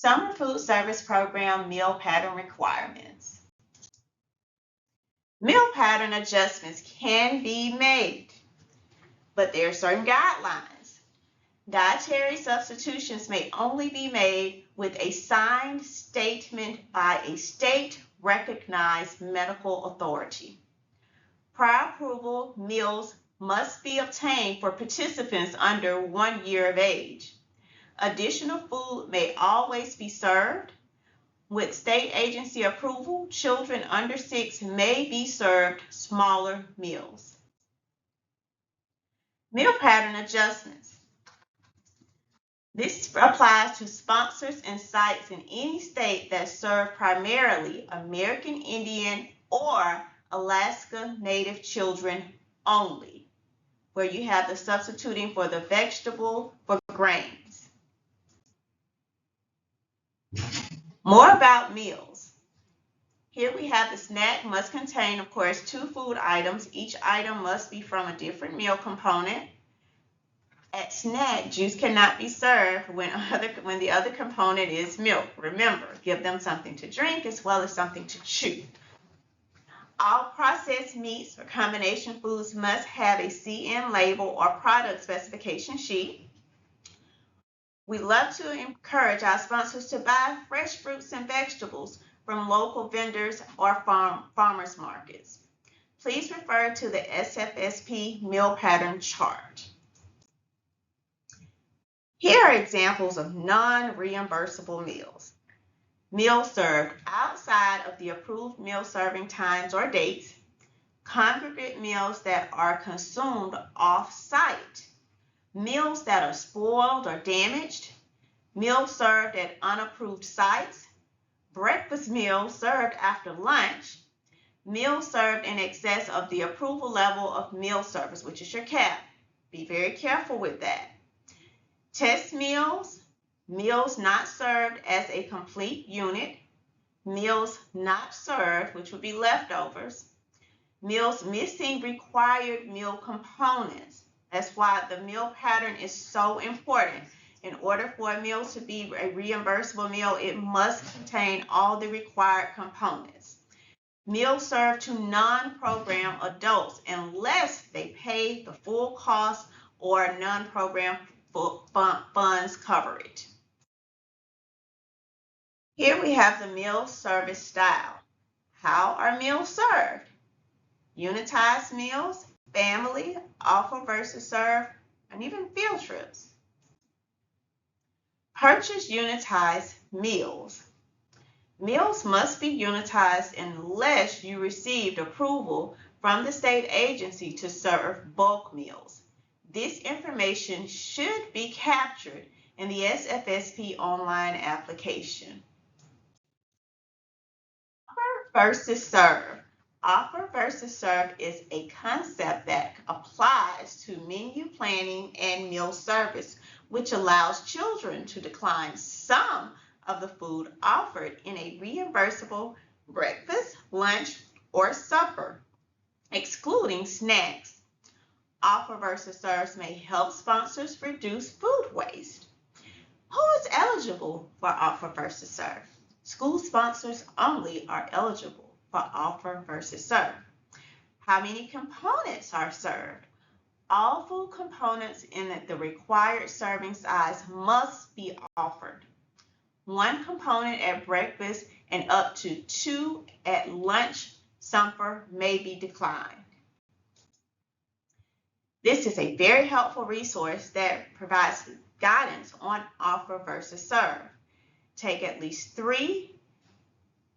Summer Food Service Program Meal Pattern Requirements. Meal pattern adjustments can be made, but there are certain guidelines. Dietary substitutions may only be made with a signed statement by a state-recognized medical authority. Prior approval meals must be obtained for participants under 1 year of age. Additional food may always be served. With state agency approval, children under 6 may be served smaller meals. Meal pattern adjustments. This applies to sponsors and sites in any state that serve primarily American Indian or Alaska Native children only, where you have the substituting for the vegetable for grains. More about meals. Here we have the snack must contain, of course, 2 food items. Each item must be from a different meal component. At snack, juice cannot be served when the other component is milk. Remember, give them something to drink as well as something to chew. All processed meats or combination foods must have a CN label or product specification sheet. We love to encourage our sponsors to buy fresh fruits and vegetables from local vendors or farmers markets. Please refer to the SFSP meal pattern chart. Here are examples of non-reimbursable meals. Meals served outside of the approved meal serving times or dates, congregate meals that are consumed off-site, meals that are spoiled or damaged, meals served at unapproved sites, breakfast meals served after lunch, meals served in excess of the approval level of meal service, which is your cap. Be very careful with that. Test meals, meals not served as a complete unit, meals not served, which would be leftovers, meals missing required meal components. That's why the meal pattern is so important. In order for a meal to be a reimbursable meal, it must contain all the required components. Meals served to non-program adults unless they pay the full cost or non-program funds cover it. Here we have the meal service style. How are meals served? Unitized meals, family, offer versus serve, and even field trips. Purchase unitized meals. Meals must be unitized unless you received approval from the state agency to serve bulk meals. This information should be captured in the SFSP online application. Offer versus serve. Offer versus serve is a concept that applies to menu planning and meal service, which allows children to decline some of the food offered in a reimbursable breakfast, lunch, or supper, excluding snacks. Offer versus serve may help sponsors reduce food waste. Who is eligible for offer versus serve? School sponsors only are eligible for offer versus serve. How many components are served? All food components in the required serving size must be offered. 1 component at breakfast and up to 2 at lunch supper may be declined. This is a very helpful resource that provides guidance on offer versus serve. Take at least 3.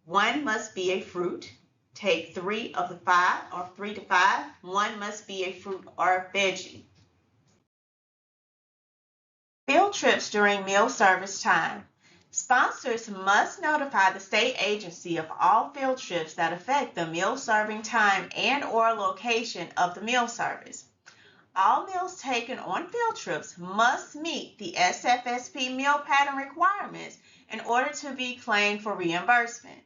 1 must be a fruit. Take 3 of the 5 or 3 to 5. 1 must be a fruit or veggie. Field trips during meal service time. Sponsors must notify the state agency of all field trips that affect the meal serving time and/or location of the meal service. All meals taken on field trips must meet the SFSP meal pattern requirements in order to be claimed for reimbursement.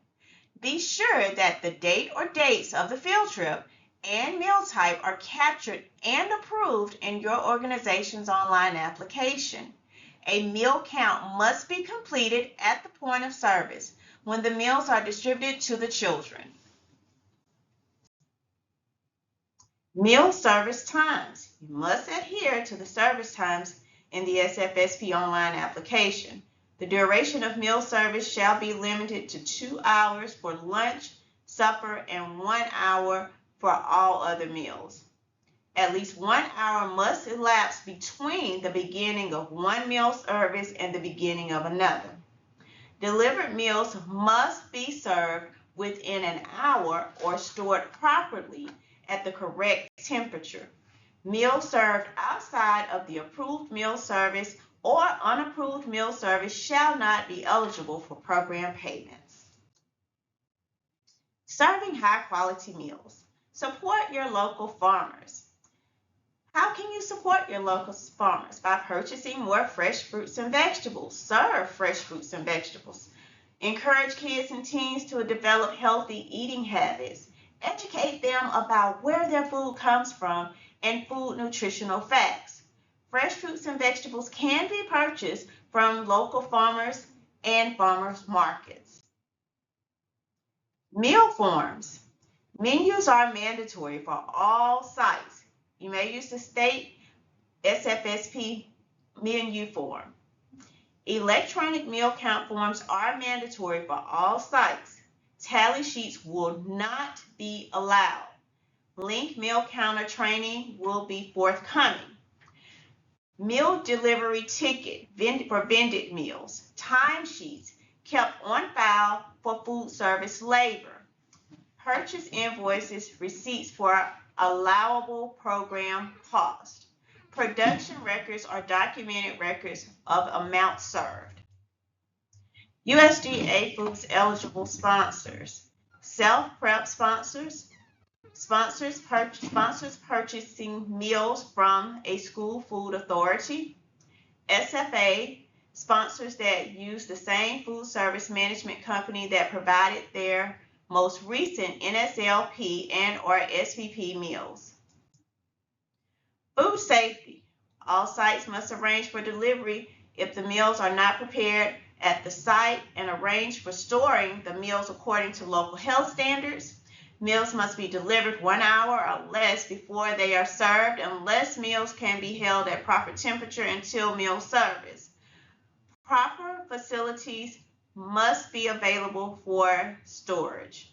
Be sure that the date or dates of the field trip and meal type are captured and approved in your organization's online application. A meal count must be completed at the point of service when the meals are distributed to the children. Meal service times. You must adhere to the service times in the SFSP online application. The duration of meal service shall be limited to 2 hours for lunch, supper, and 1 hour for all other meals. At least 1 hour must elapse between the beginning of one meal service and the beginning of another. Delivered meals must be served within an hour or stored properly at the correct temperature. Meals served outside of the approved meal service or unapproved meal service shall not be eligible for program payments. Serving high-quality meals. Support your local farmers. How can you support your local farmers? By purchasing more fresh fruits and vegetables. Serve fresh fruits and vegetables. Encourage kids and teens to develop healthy eating habits. Educate them about where their food comes from and food nutritional facts. Fresh fruits and vegetables can be purchased from local farmers and farmers markets. Meal forms. Menus are mandatory for all sites. You may use the state SFSP menu form. Electronic meal count forms are mandatory for all sites. Tally sheets will not be allowed. Link meal counter training will be forthcoming. Meal delivery ticket for vended meals. Timesheets kept on file for food service labor. Purchase invoices, receipts for allowable program cost. Production records are documented records of amounts served. USDA Foods eligible sponsors. Self-prep sponsors. Sponsors purchasing meals from a school food authority. SFA sponsors that use the same food service management company that provided their most recent NSLP and or SPP meals. Food safety. All sites must arrange for delivery if the meals are not prepared at the site and arrange for storing the meals according to local health standards. Meals must be delivered 1 hour or less before they are served unless meals can be held at proper temperature until meal service. Proper facilities must be available for storage.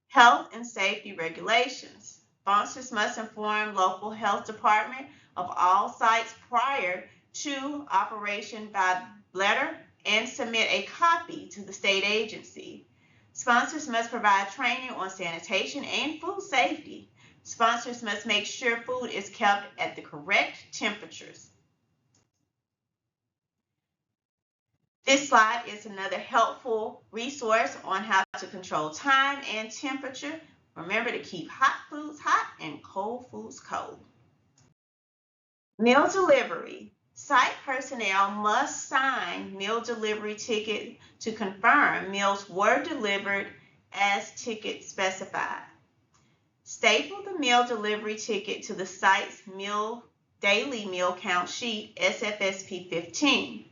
Health and safety regulations. Sponsors must inform local health department of all sites prior to operation by letter and submit a copy to the state agency. Sponsors must provide training on sanitation and food safety. Sponsors must make sure food is kept at the correct temperatures. This slide is another helpful resource on how to control time and temperature. Remember to keep hot foods hot and cold foods cold. Meal delivery. Site personnel must sign meal delivery ticket to confirm meals were delivered as ticket specified. Staple the meal delivery ticket to the site's daily meal count sheet, SFSP 15.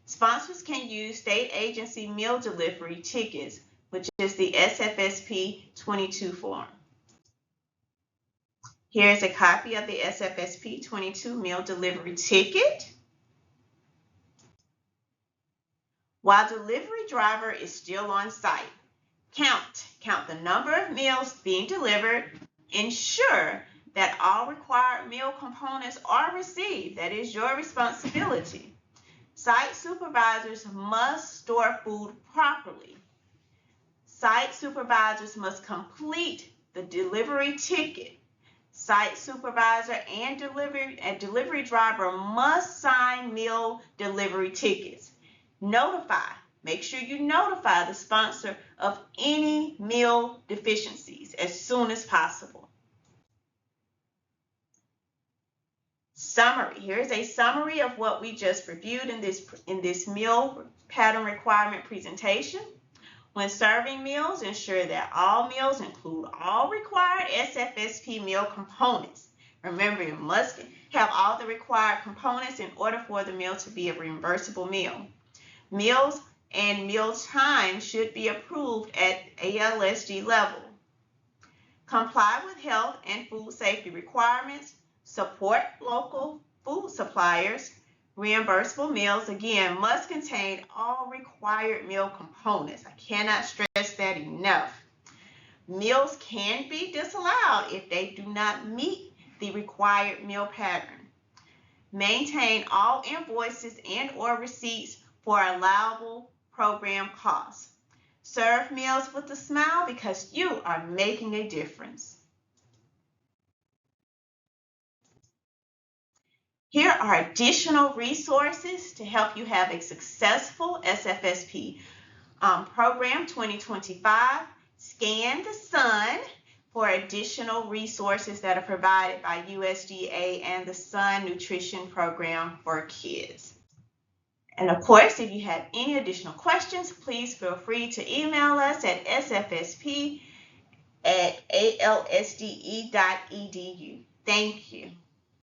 Sponsors can use state agency meal delivery tickets, which is the SFSP 22 form. Here's a copy of the SFSP 22 meal delivery ticket. While delivery driver is still on site, count the number of meals being delivered. Ensure that all required meal components are received. That is your responsibility. Site supervisors must store food properly. Site supervisors must complete the delivery ticket. Site supervisor and delivery driver must sign meal delivery tickets. Make sure you notify the sponsor of any meal deficiencies as soon as possible. Summary. Here's a summary of what we just reviewed in this meal pattern requirement presentation. When serving meals, ensure that all meals include all required SFSP meal components. Remember, have all the required components in order for the meal to be a reimbursable meal. Meals and meal time should be approved at ALSG level. Comply with health and food safety requirements. Support local food suppliers. Reimbursable meals, again, must contain all required meal components. I cannot stress that enough. Meals can be disallowed if they do not meet the required meal pattern. Maintain all invoices and/or receipts for allowable program costs. Serve meals with a smile because you are making a difference. Here are additional resources to help you have a successful SFSP program 2025. Scan the Sun for additional resources that are provided by USDA and the Sun Nutrition Program for Kids. And of course, if you have any additional questions, please feel free to email us at sfsp@alsde.edu. Thank you.